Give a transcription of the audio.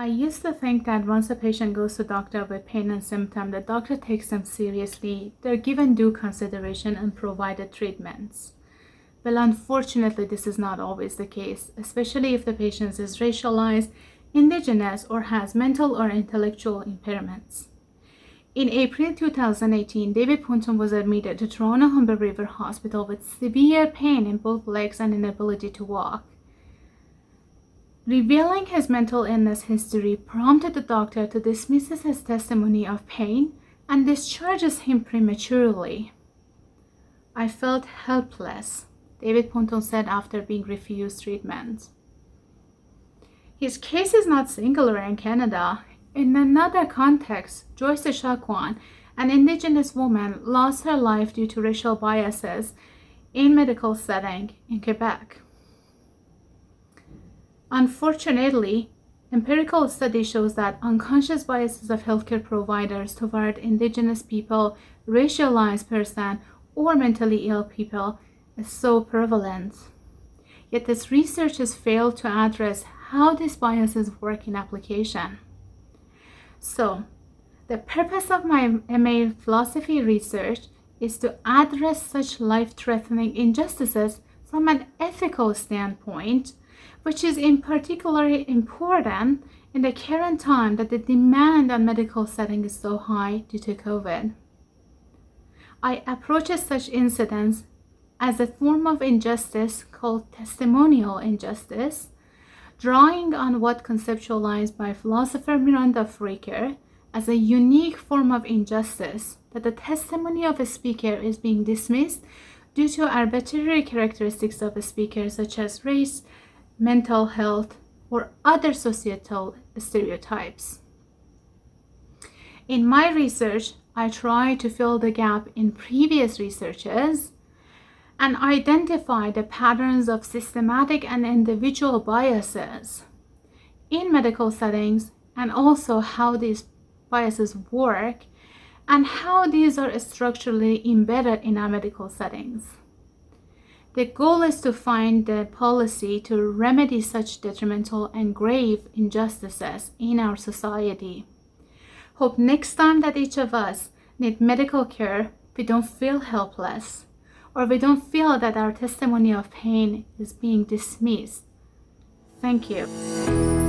I used to think that once a patient goes to doctor with pain and symptom, the doctor takes them seriously, they're given due consideration and provided treatments. Well, unfortunately, this is not always the case, especially if the patient is racialized, indigenous, or has mental or intellectual impairments. In April 2018, David Punton was admitted to Toronto Humber River Hospital with severe pain in both legs and inability to walk. Revealing his mental illness history prompted the doctor to dismiss his testimony of pain and discharges him prematurely. I felt helpless, David Punton said after being refused treatment. His case is not singular in Canada. In another context, Joyce Echaquan, an Indigenous woman, lost her life due to racial biases in medical setting in Quebec. Unfortunately, empirical study shows that unconscious biases of healthcare providers toward Indigenous people, racialized persons, or mentally ill people is so prevalent. Yet this research has failed to address how these biases work in application. So, the purpose of my MA philosophy research is to address such life-threatening injustices from an ethical standpoint, which is in particular important in the current time that the demand on medical setting is so high due to COVID. I approach such incidents as a form of injustice called testimonial injustice, drawing on what conceptualized by philosopher Miranda Fricker as a unique form of injustice, that the testimony of a speaker is being dismissed due to arbitrary characteristics of a speaker such as race, mental health, or other societal stereotypes. In my research, I try to fill the gap in previous researches and identify the patterns of systematic and individual biases in medical settings, and also how these biases work and how these are structurally embedded in our medical settings. The goal is to find the policy to remedy such detrimental and grave injustices in our society. Hope next time that each of us need medical care, we don't feel helpless, or we don't feel that our testimony of pain is being dismissed. Thank you.